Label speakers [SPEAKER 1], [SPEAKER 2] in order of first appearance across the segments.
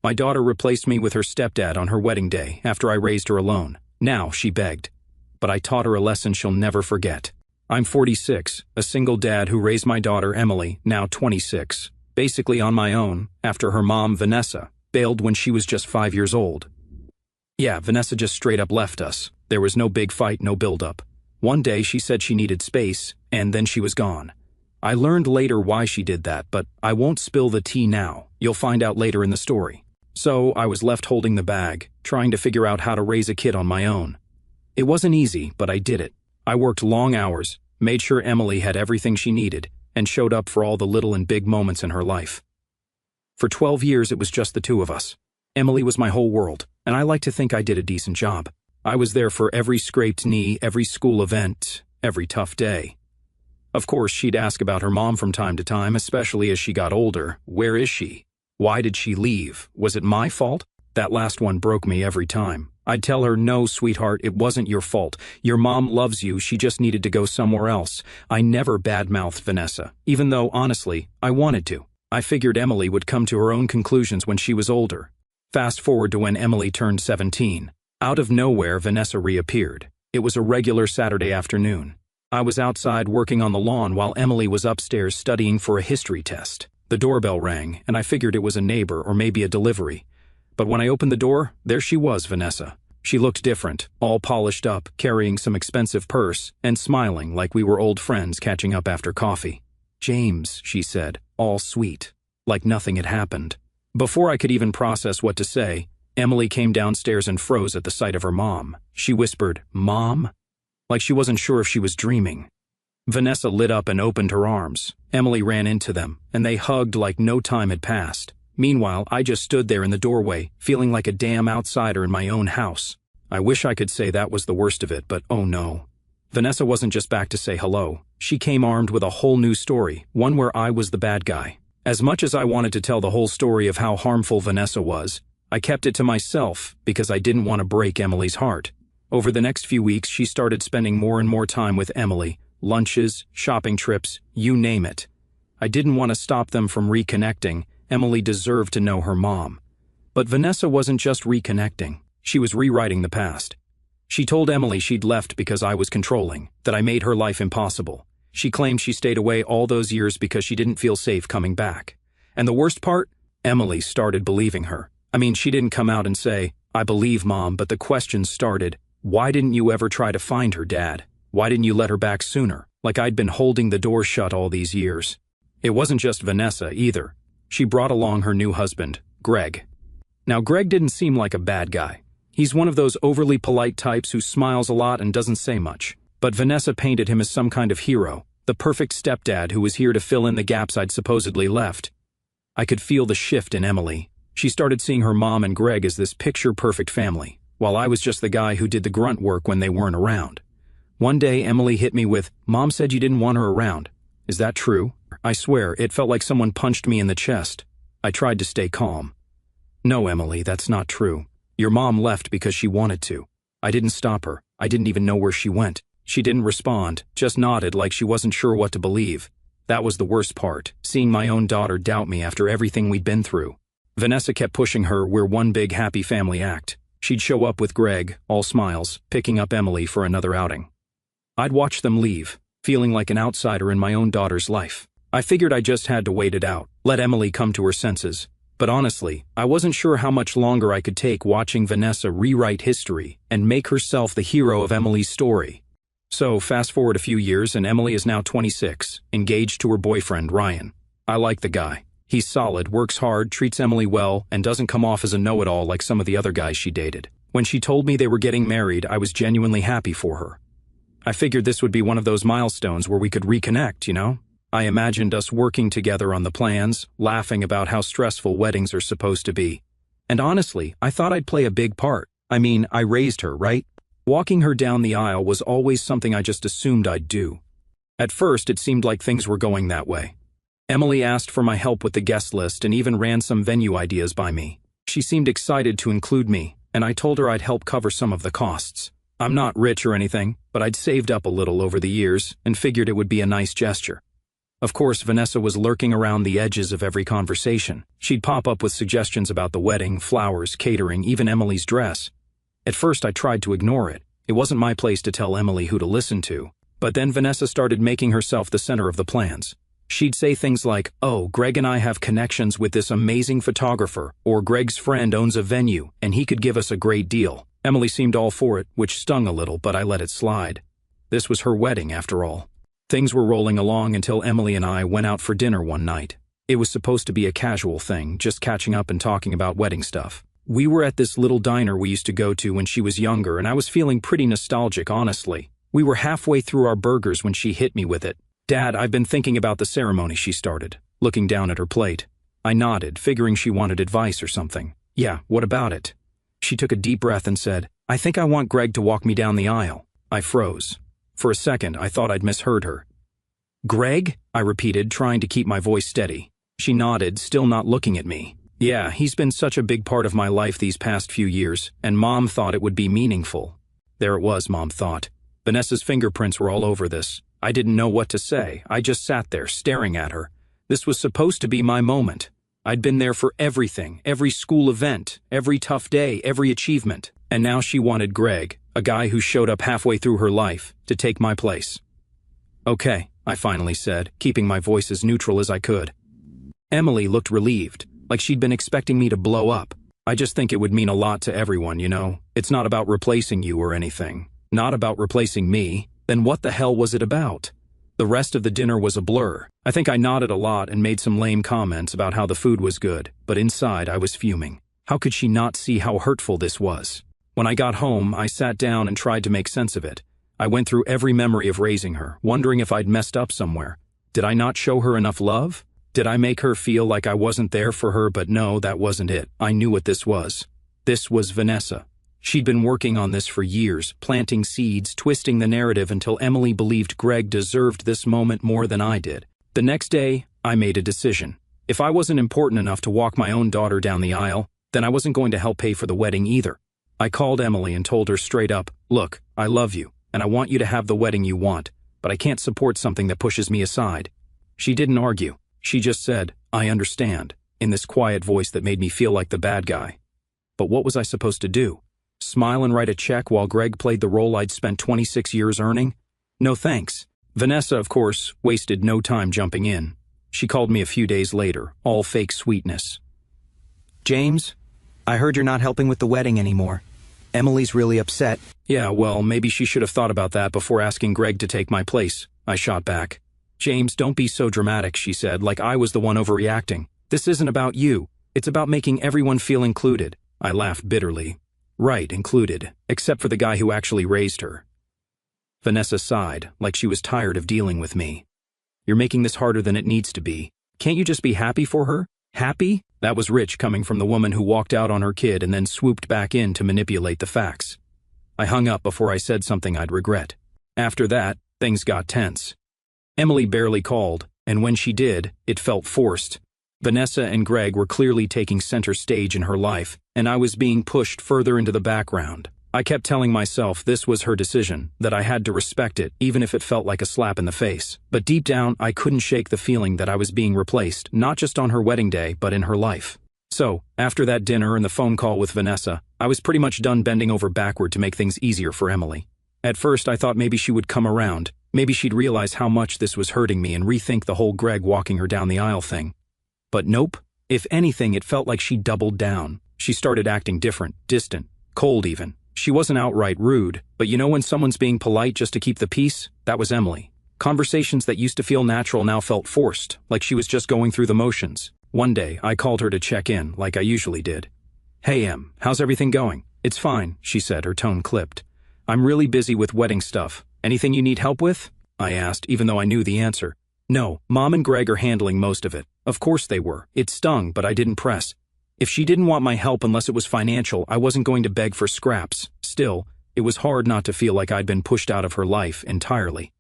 [SPEAKER 1] My daughter replaced me with her stepdad on her wedding day after I raised her alone. Now she begged. But I taught her a lesson she'll never forget. I'm 46, a single dad who raised my daughter Emily, now 26, basically on my own, after her mom, Vanessa, bailed when she was just 5 years old. Yeah, Vanessa just straight up left us. There was no big fight, no build-up. One day she said she needed space, and then she was gone. I learned later why she did that, but I won't spill the tea now. You'll find out later in the story. So I was left holding the bag, trying to figure out how to raise a kid on my own. It wasn't easy, but I did it. I worked long hours, made sure Emily had everything she needed, and showed up for all the little and big moments in her life. For 12 years, it was just the two of us. Emily was my whole world, and I like to think I did a decent job. I was there for every scraped knee, every school event, every tough day. Of course, she'd ask about her mom from time to time, especially as she got older. Where is she? Why did she leave? Was it my fault? That last one broke me every time. I'd tell her, no, sweetheart, it wasn't your fault. Your mom loves you, she just needed to go somewhere else. I never badmouthed Vanessa, even though, honestly, I wanted to. I figured Emily would come to her own conclusions when she was older. Fast forward to when Emily turned 17. Out of nowhere, Vanessa reappeared. It was a regular Saturday afternoon. I was outside working on the lawn while Emily was upstairs studying for a history test. The doorbell rang, and I figured it was a neighbor or maybe a delivery. But when I opened the door, there she was, Vanessa. She looked different, all polished up, carrying some expensive purse, and smiling like we were old friends catching up after coffee. "James," she said, all sweet, like nothing had happened. Before I could even process what to say, Emily came downstairs and froze at the sight of her mom. She whispered, "Mom?" Like she wasn't sure if she was dreaming. Vanessa lit up and opened her arms. Emily ran into them, and they hugged like no time had passed. Meanwhile, I just stood there in the doorway, feeling like a damn outsider in my own house. I wish I could say that was the worst of it, but oh no. Vanessa wasn't just back to say hello. She came armed with a whole new story, one where I was the bad guy. As much as I wanted to tell the whole story of how harmful Vanessa was, I kept it to myself because I didn't want to break Emily's heart. Over the next few weeks, she started spending more and more time with Emily. Lunches, shopping trips, you name it. I didn't want to stop them from reconnecting. Emily deserved to know her mom. But Vanessa wasn't just reconnecting. She was rewriting the past. She told Emily she'd left because I was controlling, that I made her life impossible. She claimed she stayed away all those years because she didn't feel safe coming back. And the worst part? Emily started believing her. I mean, she didn't come out and say, "I believe, Mom," but the questions started. Why didn't you ever try to find her, Dad? Why didn't you let her back sooner? Like I'd been holding the door shut all these years. It wasn't just Vanessa, either. She brought along her new husband, Greg. Now, Greg didn't seem like a bad guy. He's one of those overly polite types who smiles a lot and doesn't say much. But Vanessa painted him as some kind of hero, the perfect stepdad who was here to fill in the gaps I'd supposedly left. I could feel the shift in Emily. She started seeing her mom and Greg as this picture-perfect family, while I was just the guy who did the grunt work when they weren't around. One day, Emily hit me with, "Mom said you didn't want her around. Is that true?" I swear, it felt like someone punched me in the chest. I tried to stay calm. "No, Emily, that's not true. Your mom left because she wanted to. I didn't stop her. I didn't even know where she went." She didn't respond, just nodded like she wasn't sure what to believe. That was the worst part, seeing my own daughter doubt me after everything we'd been through. Vanessa kept pushing her, we're one big happy family act. She'd show up with Greg, all smiles, picking up Emily for another outing. I'd watch them leave, feeling like an outsider in my own daughter's life. I figured I just had to wait it out, let Emily come to her senses. But honestly, I wasn't sure how much longer I could take watching Vanessa rewrite history and make herself the hero of Emily's story. So fast forward a few years and Emily is now 26, engaged to her boyfriend, Ryan. I like the guy. He's solid, works hard, treats Emily well, and doesn't come off as a know-it-all like some of the other guys she dated. When she told me they were getting married, I was genuinely happy for her. I figured this would be one of those milestones where we could reconnect, you know? I imagined us working together on the plans, laughing about how stressful weddings are supposed to be. And honestly, I thought I'd play a big part. I mean, I raised her, right? Walking her down the aisle was always something I just assumed I'd do. At first, it seemed like things were going that way. Emily asked for my help with the guest list and even ran some venue ideas by me. She seemed excited to include me, and I told her I'd help cover some of the costs. I'm not rich or anything, but I'd saved up a little over the years and figured it would be a nice gesture. Of course, Vanessa was lurking around the edges of every conversation. She'd pop up with suggestions about the wedding, flowers, catering, even Emily's dress. At first, I tried to ignore it. It wasn't my place to tell Emily who to listen to. But then Vanessa started making herself the center of the plans. She'd say things like, "Oh, Greg and I have connections with this amazing photographer," or "Greg's friend owns a venue, and he could give us a great deal." Emily seemed all for it, which stung a little, but I let it slide. This was her wedding, after all. Things were rolling along until Emily and I went out for dinner one night. It was supposed to be a casual thing, just catching up and talking about wedding stuff. We were at this little diner we used to go to when she was younger, and I was feeling pretty nostalgic, honestly. We were halfway through our burgers when she hit me with it. "Dad, I've been thinking about the ceremony," she started, looking down at her plate. I nodded, figuring she wanted advice or something. "Yeah, what about it?" She took a deep breath and said, "I think I want Greg to walk me down the aisle." I froze. For a second, I thought I'd misheard her. "Greg?" I repeated, trying to keep my voice steady. She nodded, still not looking at me. "Yeah, he's been such a big part of my life these past few years, and Mom thought it would be meaningful." There it was, Mom thought. Vanessa's fingerprints were all over this. I didn't know what to say. I just sat there, staring at her. This was supposed to be my moment. I'd been there for everything, every school event, every tough day, every achievement. And now she wanted Greg, a guy who showed up halfway through her life, to take my place. "Okay," I finally said, keeping my voice as neutral as I could. Emily looked relieved, like she'd been expecting me to blow up. "I just think it would mean a lot to everyone, you know? It's not about replacing you or anything. Not about replacing me. Then what the hell was it about?" The rest of the dinner was a blur. I think I nodded a lot and made some lame comments about how the food was good, but inside I was fuming. How could she not see how hurtful this was? When I got home, I sat down and tried to make sense of it. I went through every memory of raising her, wondering if I'd messed up somewhere. Did I not show her enough love? Did I make her feel like I wasn't there for her? But no, that wasn't it. I knew what this was. This was Vanessa. She'd been working on this for years, planting seeds, twisting the narrative until Emily believed Greg deserved this moment more than I did. The next day, I made a decision. If I wasn't important enough to walk my own daughter down the aisle, then I wasn't going to help pay for the wedding either. I called Emily and told her straight up, "Look, I love you, and I want you to have the wedding you want, but I can't support something that pushes me aside." She didn't argue. She just said, "I understand," in this quiet voice that made me feel like the bad guy. But what was I supposed to do? Smile and write a check while Greg played the role I'd spent 26 years earning? No thanks. Vanessa, of course, wasted no time jumping in. She called me a few days later, all fake sweetness.
[SPEAKER 2] "James, I heard you're not helping with the wedding anymore. Emily's really upset."
[SPEAKER 1] "Yeah, well, maybe she should have thought about that before asking Greg to take my place," I shot back. "James, don't be so dramatic," she said, like I was the one overreacting. "This isn't about you. It's about making everyone feel included." I laughed bitterly. Right, included, except for the guy who actually raised her. Vanessa sighed, like she was tired of dealing with me. "You're making this harder than it needs to be. Can't you just be happy for her? Happy?" That was rich coming from the woman who walked out on her kid and then swooped back in to manipulate the facts. I hung up before I said something I'd regret. After that, things got tense. Emily barely called, and when she did, it felt forced. Vanessa and Greg were clearly taking center stage in her life, and I was being pushed further into the background. I kept telling myself this was her decision, that I had to respect it, even if it felt like a slap in the face. But deep down, I couldn't shake the feeling that I was being replaced, not just on her wedding day, but in her life. So, after that dinner and the phone call with Vanessa, I was pretty much done bending over backward to make things easier for Emily. At first, I thought maybe she would come around. Maybe she'd realize how much this was hurting me and rethink the whole Greg walking her down the aisle thing. But nope. If anything, it felt like she doubled down. She started acting different, distant, cold even. She wasn't outright rude, but you know when someone's being polite just to keep the peace? That was Emily. Conversations that used to feel natural now felt forced, like she was just going through the motions. One day, I called her to check in, like I usually did. "Hey Em, how's everything going?" "It's fine," she said, her tone clipped. "I'm really busy with wedding stuff. Anything you need help with?" I asked, even though I knew the answer. "No, Mom and Greg are handling most of it." Of course they were. It stung, but I didn't press. If she didn't want my help unless it was financial, I wasn't going to beg for scraps. Still, it was hard not to feel like I'd been pushed out of her life entirely.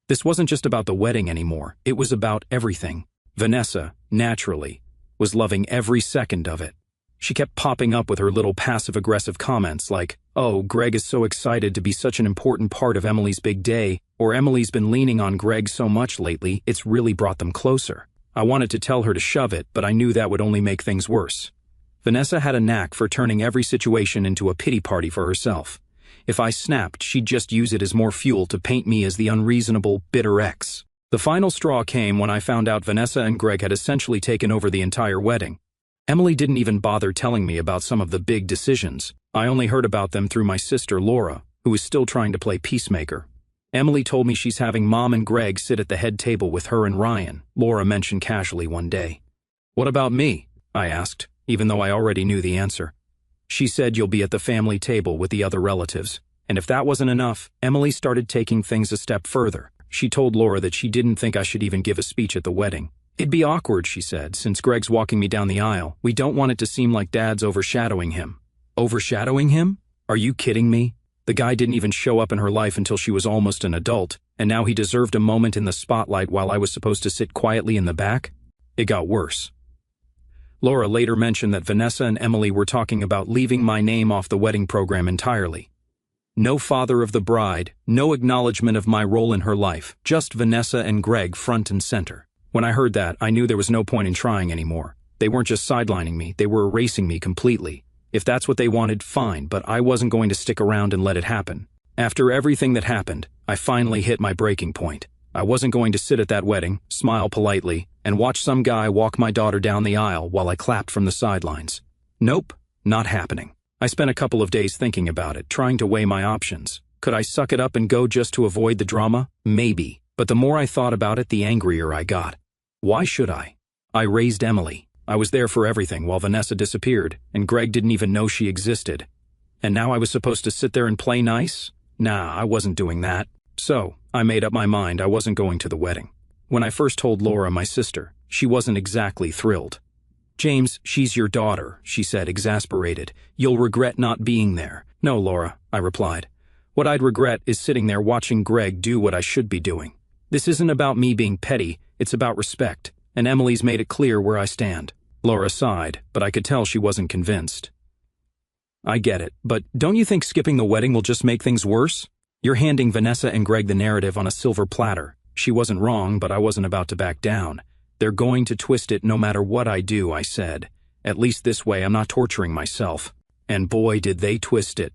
[SPEAKER 1] This wasn't just about the wedding anymore. It was about everything. Vanessa, naturally, was loving every second of it. She kept popping up with her little passive-aggressive comments like, Oh, Greg is so excited to be such an important part of Emily's big day, or Emily's been leaning on Greg so much lately, it's really brought them closer. I wanted to tell her to shove it, but I knew that would only make things worse. Vanessa had a knack for turning every situation into a pity party for herself. If I snapped, she'd just use it as more fuel to paint me as the unreasonable, bitter ex. The final straw came when I found out Vanessa and Greg had essentially taken over the entire wedding. Emily didn't even bother telling me about some of the big decisions. I only heard about them through my sister Laura, who is still trying to play peacemaker. Emily told me she's having Mom and Greg sit at the head table with her and Ryan, Laura mentioned casually one day. "What about me?" I asked, even though I already knew the answer. She said you'll be at the family table with the other relatives. And if that wasn't enough, Emily started taking things a step further. She told Laura that she didn't think I should even give a speech at the wedding. "It'd be awkward," she said, "since Greg's walking me down the aisle. We don't want it to seem like Dad's overshadowing him." Overshadowing him? Are you kidding me? The guy didn't even show up in her life until she was almost an adult, and now he deserved a moment in the spotlight while I was supposed to sit quietly in the back? It got worse. Laura later mentioned that Vanessa and Emily were talking about leaving my name off the wedding program entirely. No father of the bride, no acknowledgement of my role in her life, just Vanessa and Greg front and center. When I heard that, I knew there was no point in trying anymore. They weren't just sidelining me, they were erasing me completely. If that's what they wanted, fine, but I wasn't going to stick around and let it happen. After everything that happened, I finally hit my breaking point. I wasn't going to sit at that wedding, smile politely, and watch some guy walk my daughter down the aisle while I clapped from the sidelines. Nope, not happening. I spent a couple of days thinking about it, trying to weigh my options. Could I suck it up and go just to avoid the drama? Maybe. But the more I thought about it, the angrier I got. Why should I? I raised Emily. I was there for everything while Vanessa disappeared, and Greg didn't even know she existed. And now I was supposed to sit there and play nice? Nah, I wasn't doing that. So, I made up my mind I wasn't going to the wedding. When I first told Laura, my sister, she wasn't exactly thrilled. "James, she's your daughter," she said, exasperated. "You'll regret not being there." "No, Laura," I replied. "What I'd regret is sitting there watching Greg do what I should be doing. This isn't about me being petty, it's about respect, and Emily's made it clear where I stand." Laura sighed, but I could tell she wasn't convinced. "I get it, but don't you think skipping the wedding will just make things worse? You're handing Vanessa and Greg the narrative on a silver platter. She wasn't wrong, but I wasn't about to back down. They're going to twist it no matter what I do," I said. "At least this way I'm not torturing myself." And boy, did they twist it.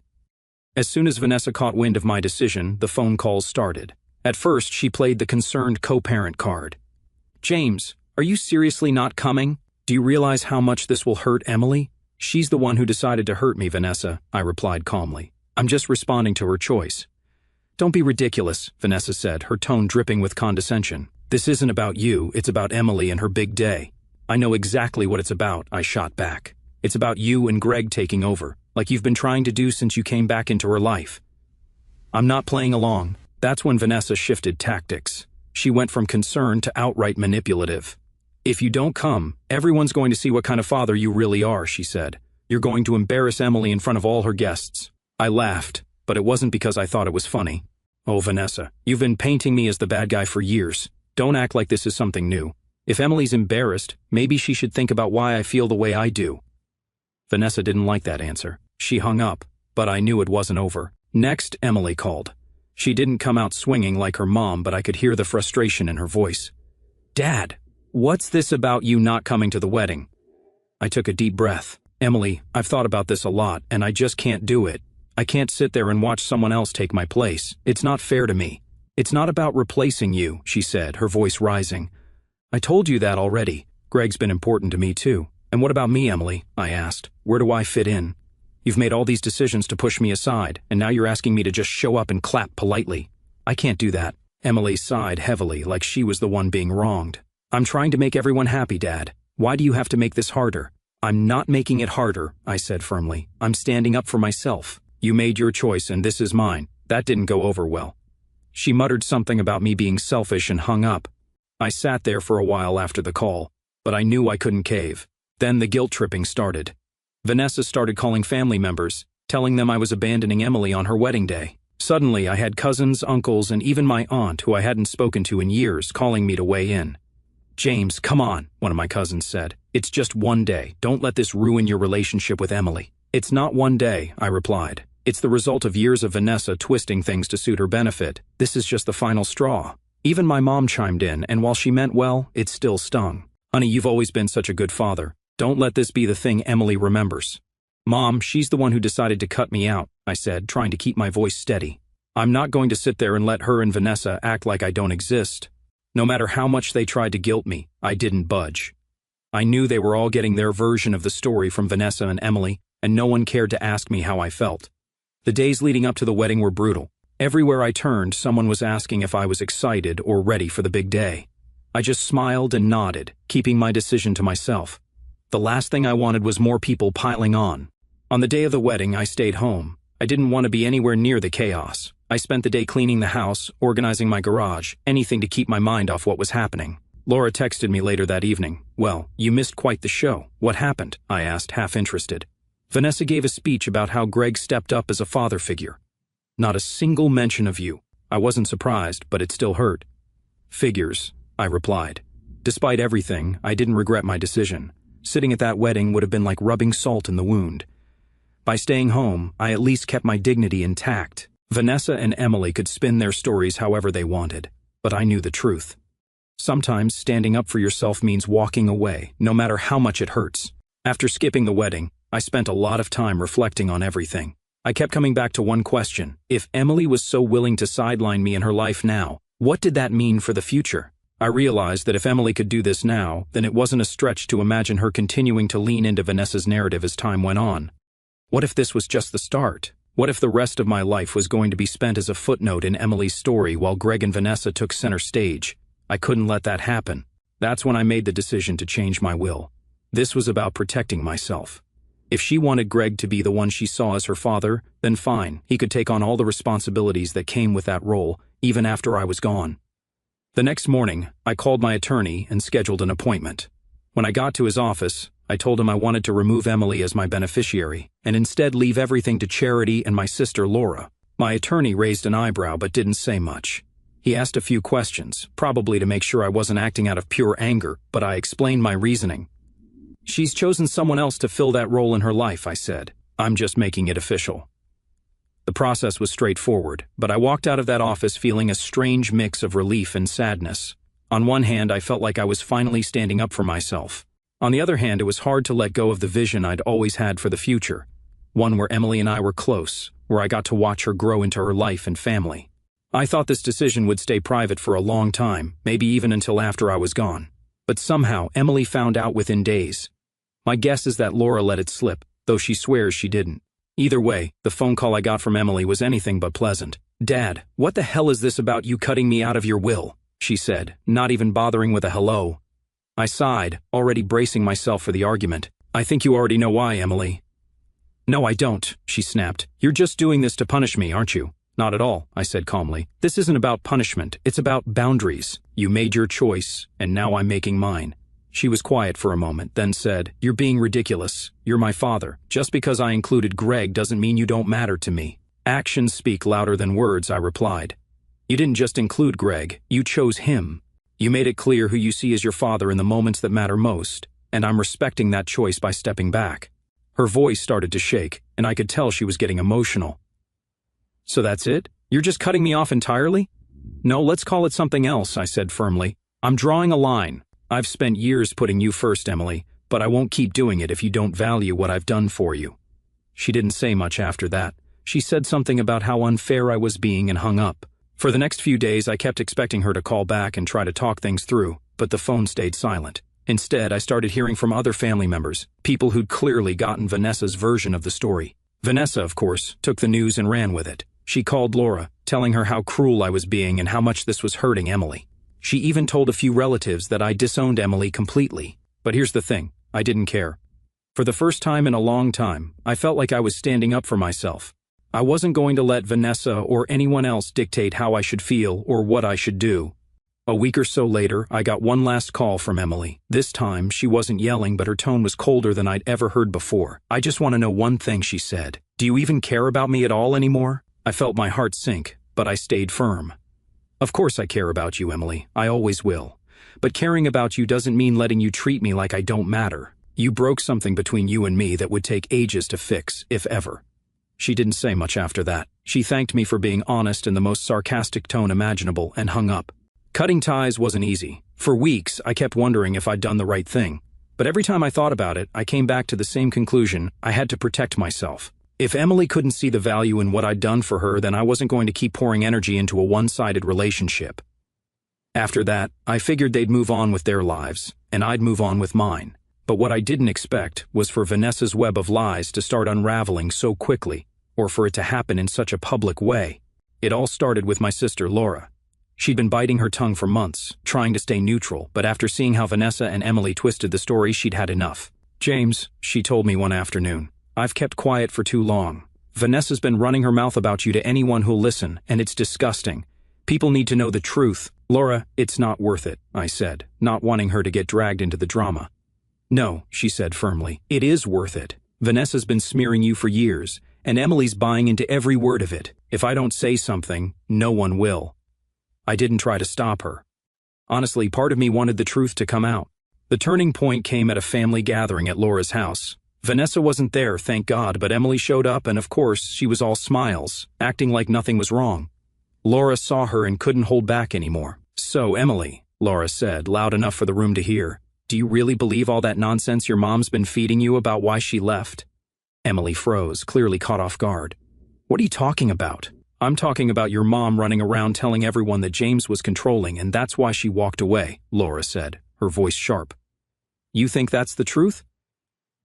[SPEAKER 1] As soon as Vanessa caught wind of my decision, the phone calls started. At first, she played the concerned co-parent card. "James, are you seriously not coming? Do you realize how much this will hurt Emily?" "She's the one who decided to hurt me, Vanessa," I replied calmly. "I'm just responding to her choice." "Don't be ridiculous," Vanessa said, her tone dripping with condescension. "This isn't about you, it's about Emily and her big day." "I know exactly what it's about," I shot back. "It's about you and Greg taking over, like you've been trying to do since you came back into her life." "I'm not playing along." That's when Vanessa shifted tactics. She went from concerned to outright manipulative. "If you don't come, everyone's going to see what kind of father you really are," she said. "You're going to embarrass Emily in front of all her guests." I laughed, but it wasn't because I thought it was funny. "Oh, Vanessa, you've been painting me as the bad guy for years. Don't act like this is something new. If Emily's embarrassed, maybe she should think about why I feel the way I do." Vanessa didn't like that answer. She hung up, but I knew it wasn't over. Next, Emily called. She didn't come out swinging like her mom, but I could hear the frustration in her voice. "Dad, what's this about you not coming to the wedding?" I took a deep breath. "Emily, I've thought about this a lot, and I just can't do it. I can't sit there and watch someone else take my place. It's not fair to me." "It's not about replacing you," she said, her voice rising. "I told you that already. Greg's been important to me too." "And what about me, Emily?" I asked. "Where do I fit in? You've made all these decisions to push me aside, and now you're asking me to just show up and clap politely. I can't do that." Emily sighed heavily, like she was the one being wronged. "I'm trying to make everyone happy, Dad. Why do you have to make this harder?" "I'm not making it harder," I said firmly. "I'm standing up for myself. You made your choice and this is mine." That didn't go over well. She muttered something about me being selfish and hung up. I sat there for a while after the call, but I knew I couldn't cave. Then the guilt tripping started. Vanessa started calling family members, telling them I was abandoning Emily on her wedding day. Suddenly, I had cousins, uncles, and even my aunt, who I hadn't spoken to in years, calling me to weigh in. "James, come on," one of my cousins said. "It's just one day. Don't let this ruin your relationship with Emily." "It's not one day," I replied. It's the result of years of Vanessa twisting things to suit her benefit. This is just the final straw. Even my mom chimed in, and while she meant well, it still stung. Honey, you've always been such a good father. Don't let this be the thing Emily remembers. Mom, she's the one who decided to cut me out, I said, trying to keep my voice steady. I'm not going to sit there and let her and Vanessa act like I don't exist. No matter how much they tried to guilt me, I didn't budge. I knew they were all getting their version of the story from Vanessa and Emily, and no one cared to ask me how I felt. The days leading up to the wedding were brutal. Everywhere I turned, someone was asking if I was excited or ready for the big day. I just smiled and nodded, keeping my decision to myself. The last thing I wanted was more people piling on. On the day of the wedding, I stayed home. I didn't want to be anywhere near the chaos. I spent the day cleaning the house, organizing my garage, anything to keep my mind off what was happening. Laura texted me later that evening. Well, you missed quite the show. What happened? I asked, half interested. Vanessa gave a speech about how Greg stepped up as a father figure. Not a single mention of you. I wasn't surprised, but it still hurt. Figures, I replied. Despite everything, I didn't regret my decision. Sitting at that wedding would have been like rubbing salt in the wound. By staying home, I at least kept my dignity intact. Vanessa and Emily could spin their stories however they wanted, but I knew the truth. Sometimes standing up for yourself means walking away, no matter how much it hurts. After skipping the wedding, I spent a lot of time reflecting on everything. I kept coming back to one question. If Emily was so willing to sideline me in her life now, what did that mean for the future? I realized that if Emily could do this now, then it wasn't a stretch to imagine her continuing to lean into Vanessa's narrative as time went on. What if this was just the start? What if the rest of my life was going to be spent as a footnote in Emily's story while Greg and Vanessa took center stage? I couldn't let that happen. That's when I made the decision to change my will. This was about protecting myself. If she wanted Greg to be the one she saw as her father, then fine, he could take on all the responsibilities that came with that role, even after I was gone. The next morning, I called my attorney and scheduled an appointment. When I got to his office, I told him I wanted to remove Emily as my beneficiary, and instead leave everything to Charity and my sister Laura. My attorney raised an eyebrow but didn't say much. He asked a few questions, probably to make sure I wasn't acting out of pure anger, but I explained my reasoning. She's chosen someone else to fill that role in her life, I said. I'm just making it official. The process was straightforward, but I walked out of that office feeling a strange mix of relief and sadness. On one hand, I felt like I was finally standing up for myself. On the other hand, it was hard to let go of the vision I'd always had for the future, one where Emily and I were close, where I got to watch her grow into her life and family. I thought this decision would stay private for a long time, maybe even until after I was gone. But somehow, Emily found out within days. My guess is that Laura let it slip, though she swears she didn't. Either way, the phone call I got from Emily was anything but pleasant. "Dad, what the hell is this about you cutting me out of your will?" she said, not even bothering with a hello. I sighed, already bracing myself for the argument. "I think you already know why, Emily." "No, I don't," she snapped. "You're just doing this to punish me, aren't you?" "Not at all," I said calmly. "This isn't about punishment, it's about boundaries. You made your choice, and now I'm making mine." She was quiet for a moment, then said, "You're being ridiculous. You're my father. Just because I included Greg doesn't mean you don't matter to me." "Actions speak louder than words," I replied. "You didn't just include Greg, you chose him. You made it clear who you see as your father in the moments that matter most, and I'm respecting that choice by stepping back." Her voice started to shake, and I could tell she was getting emotional. "So that's it? You're just cutting me off entirely?" "No, let's call it something else," I said firmly. "I'm drawing a line. I've spent years putting you first, Emily, but I won't keep doing it if you don't value what I've done for you." She didn't say much after that. She said something about how unfair I was being and hung up. For the next few days, I kept expecting her to call back and try to talk things through, but the phone stayed silent. Instead, I started hearing from other family members, people who'd clearly gotten Vanessa's version of the story. Vanessa, of course, took the news and ran with it. She called Laura, telling her how cruel I was being and how much this was hurting Emily. She even told a few relatives that I disowned Emily completely. But here's the thing, I didn't care. For the first time in a long time, I felt like I was standing up for myself. I wasn't going to let Vanessa or anyone else dictate how I should feel or what I should do. A week or so later, I got one last call from Emily. This time, she wasn't yelling, but her tone was colder than I'd ever heard before. "I just want to know one thing," she said. "Do you even care about me at all anymore?" I felt my heart sink, but I stayed firm. "Of course I care about you, Emily. I always will. But caring about you doesn't mean letting you treat me like I don't matter. You broke something between you and me that would take ages to fix, if ever." She didn't say much after that. She thanked me for being honest in the most sarcastic tone imaginable and hung up. Cutting ties wasn't easy. For weeks, I kept wondering if I'd done the right thing. But every time I thought about it, I came back to the same conclusion: I had to protect myself. If Emily couldn't see the value in what I'd done for her, then I wasn't going to keep pouring energy into a one-sided relationship. After that, I figured they'd move on with their lives, and I'd move on with mine. But what I didn't expect was for Vanessa's web of lies to start unraveling so quickly, or for it to happen in such a public way. It all started with my sister Laura. She'd been biting her tongue for months, trying to stay neutral, but after seeing how Vanessa and Emily twisted the story, she'd had enough. "James," she told me one afternoon, "I've kept quiet for too long. Vanessa's been running her mouth about you to anyone who'll listen, and it's disgusting. People need to know the truth." "Laura, it's not worth it," I said, not wanting her to get dragged into the drama. "No," she said firmly, "it is worth it. Vanessa's been smearing you for years, and Emily's buying into every word of it. If I don't say something, no one will." I didn't try to stop her. Honestly, part of me wanted the truth to come out. The turning point came at a family gathering at Laura's house. Vanessa wasn't there, thank God, but Emily showed up, and of course, she was all smiles, acting like nothing was wrong. Laura saw her and couldn't hold back anymore. "So, Emily," Laura said, loud enough for the room to hear, "do you really believe all that nonsense your mom's been feeding you about why she left?" Emily froze, clearly caught off guard. "What are you talking about?" "I'm talking about your mom running around telling everyone that James was controlling, and that's why she walked away," Laura said, her voice sharp. "You think that's the truth?"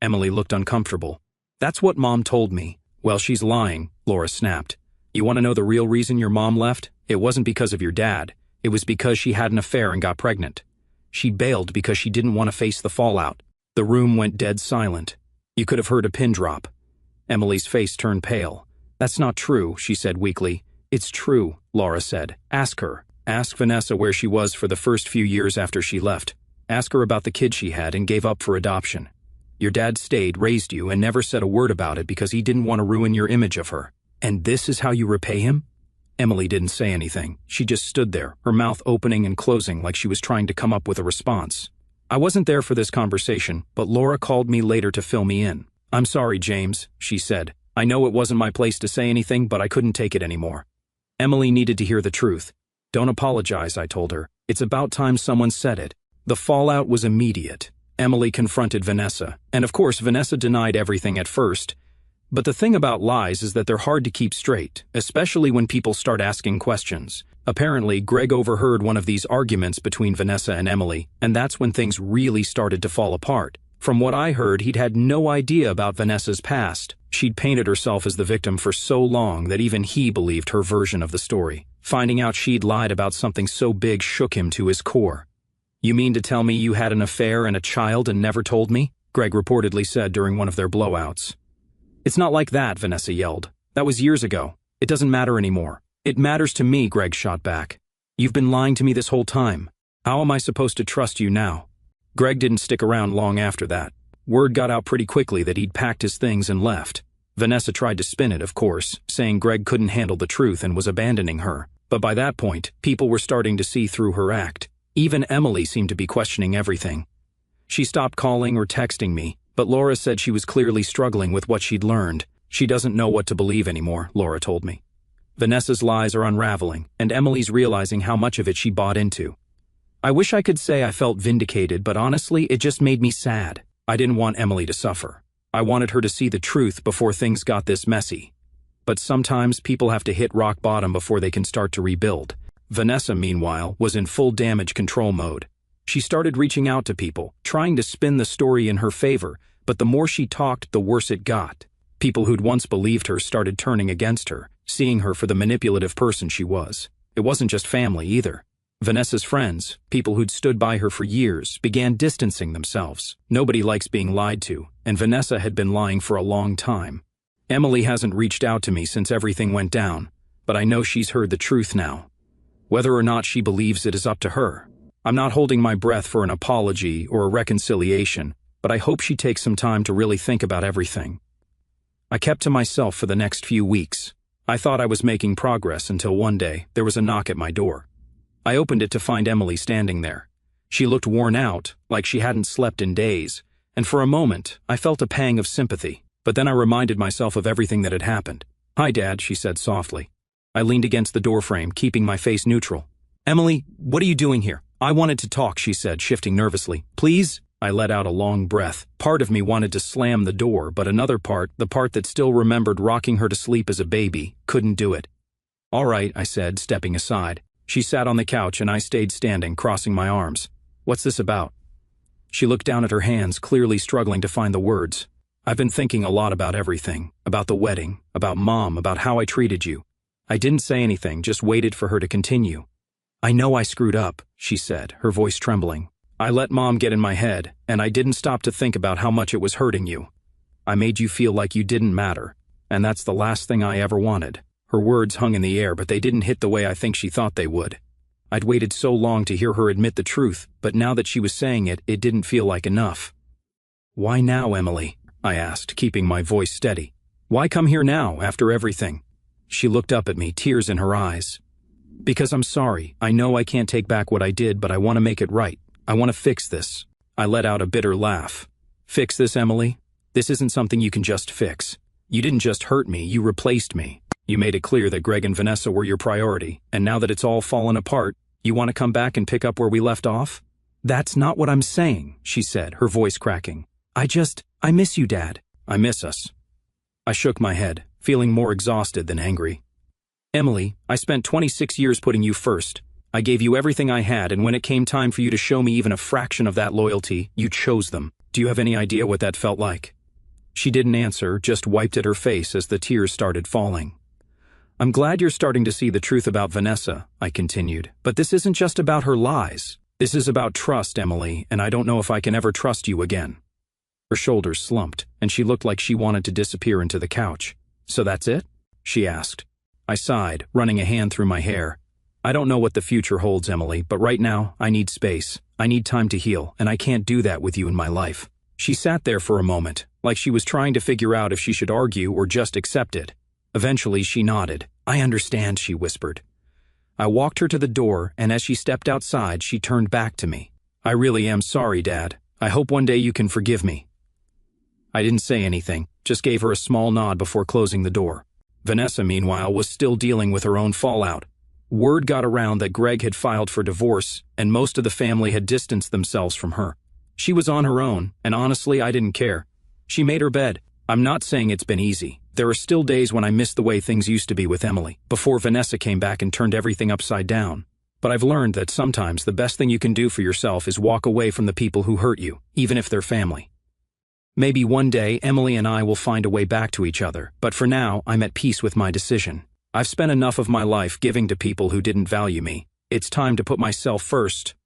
[SPEAKER 1] Emily looked uncomfortable. "That's what Mom told me." "Well, she's lying," Laura snapped. "You want to know the real reason your mom left? It wasn't because of your dad. It was because she had an affair and got pregnant. She bailed because she didn't want to face the fallout." The room went dead silent. You could have heard a pin drop. Emily's face turned pale. "That's not true," she said weakly. "It's true," Laura said. "Ask her. Ask Vanessa where she was for the first few years after she left. Ask her about the kid she had and gave up for adoption. Your dad stayed, raised you, and never said a word about it because he didn't want to ruin your image of her. And this is how you repay him?" Emily didn't say anything. She just stood there, her mouth opening and closing like she was trying to come up with a response. I wasn't there for this conversation, but Laura called me later to fill me in. "I'm sorry, James," she said. "I know it wasn't my place to say anything, but I couldn't take it anymore." Emily needed to hear the truth. "Don't apologize," I told her. "It's about time someone said it." The fallout was immediate. Emily confronted Vanessa, and of course Vanessa denied everything at first. But the thing about lies is that they're hard to keep straight, especially when people start asking questions. Apparently, Greg overheard one of these arguments between Vanessa and Emily, and that's when things really started to fall apart. From what I heard, he'd had no idea about Vanessa's past. She'd painted herself as the victim for so long that even he believed her version of the story. Finding out she'd lied about something so big shook him to his core. "You mean to tell me you had an affair and a child and never told me?" Greg reportedly said during one of their blowouts. "It's not like that," Vanessa yelled. "That was years ago. It doesn't matter anymore." "It matters to me," Greg shot back. "You've been lying to me this whole time. How am I supposed to trust you now?" Greg didn't stick around long after that. Word got out pretty quickly that he'd packed his things and left. Vanessa tried to spin it, of course, saying Greg couldn't handle the truth and was abandoning her. But by that point, people were starting to see through her act. Even Emily seemed to be questioning everything. She stopped calling or texting me, but Laura said she was clearly struggling with what she'd learned. "She doesn't know what to believe anymore," Laura told me. Vanessa's lies are unraveling, and Emily's realizing how much of it she bought into. I wish I could say I felt vindicated, but honestly, it just made me sad. I didn't want Emily to suffer. I wanted her to see the truth before things got this messy. But sometimes people have to hit rock bottom before they can start to rebuild. Vanessa, meanwhile, was in full damage control mode. She started reaching out to people, trying to spin the story in her favor, but the more she talked, the worse it got. People who'd once believed her started turning against her, seeing her for the manipulative person she was. It wasn't just family either. Vanessa's friends, people who'd stood by her for years, began distancing themselves. Nobody likes being lied to, and Vanessa had been lying for a long time. Emily hasn't reached out to me since everything went down, but I know she's heard the truth now. Whether or not she believes it is up to her. I'm not holding my breath for an apology or a reconciliation, but I hope she takes some time to really think about everything. I kept to myself for the next few weeks. I thought I was making progress until one day there was a knock at my door. I opened it to find Emily standing there. She looked worn out, like she hadn't slept in days, and for a moment, I felt a pang of sympathy. But then I reminded myself of everything that had happened. "Hi, Dad," she said softly. I leaned against the doorframe, keeping my face neutral. "Emily, what are you doing here?" "I wanted to talk," she said, shifting nervously. "Please?" I let out a long breath. Part of me wanted to slam the door, but another part, the part that still remembered rocking her to sleep as a baby, couldn't do it. "All right," I said, stepping aside. She sat on the couch and I stayed standing, crossing my arms. "What's this about?" She looked down at her hands, clearly struggling to find the words. "I've been thinking a lot about everything. About the wedding, about Mom, about how I treated you." I didn't say anything, just waited for her to continue. "I know I screwed up," she said, her voice trembling. "I let Mom get in my head, and I didn't stop to think about how much it was hurting you. I made you feel like you didn't matter, and that's the last thing I ever wanted." Her words hung in the air, but they didn't hit the way I think she thought they would. I'd waited so long to hear her admit the truth, but now that she was saying it, it didn't feel like enough. "Why now, Emily?" I asked, keeping my voice steady. "Why come here now, after everything?" She looked up at me, tears in her eyes. "Because I'm sorry. I know I can't take back what I did, but I want to make it right. I want to fix this." I let out a bitter laugh. "Fix this, Emily? This isn't something you can just fix. You didn't just hurt me, you replaced me. You made it clear that Greg and Vanessa were your priority, and now that it's all fallen apart, you want to come back and pick up where we left off?" "That's not what I'm saying," she said, her voice cracking. I miss you, Dad." "I miss us." I shook my head, feeling more exhausted than angry. "Emily, I spent 26 years putting you first. I gave you everything I had, and when it came time for you to show me even a fraction of that loyalty, you chose them. Do you have any idea what that felt like?" She didn't answer, just wiped at her face as the tears started falling. "I'm glad you're starting to see the truth about Vanessa," I continued, "but this isn't just about her lies. This is about trust, Emily, and I don't know if I can ever trust you again." Her shoulders slumped, and she looked like she wanted to disappear into the couch. "So that's it?" she asked. I sighed, running a hand through my hair. "I don't know what the future holds, Emily, but right now, I need space. I need time to heal, and I can't do that with you in my life." She sat there for a moment, like she was trying to figure out if she should argue or just accept it. Eventually, she nodded. "I understand," she whispered. I walked her to the door, and as she stepped outside, she turned back to me. "I really am sorry, Dad. I hope one day you can forgive me." I didn't say anything, just gave her a small nod before closing the door. Vanessa, meanwhile, was still dealing with her own fallout. Word got around that Greg had filed for divorce, and most of the family had distanced themselves from her. She was on her own, and honestly, I didn't care. She made her bed. I'm not saying it's been easy. There are still days when I miss the way things used to be with Emily, before Vanessa came back and turned everything upside down. But I've learned that sometimes the best thing you can do for yourself is walk away from the people who hurt you, even if they're family. Maybe one day Emily and I will find a way back to each other, but for now, I'm at peace with my decision. I've spent enough of my life giving to people who didn't value me. It's time to put myself first.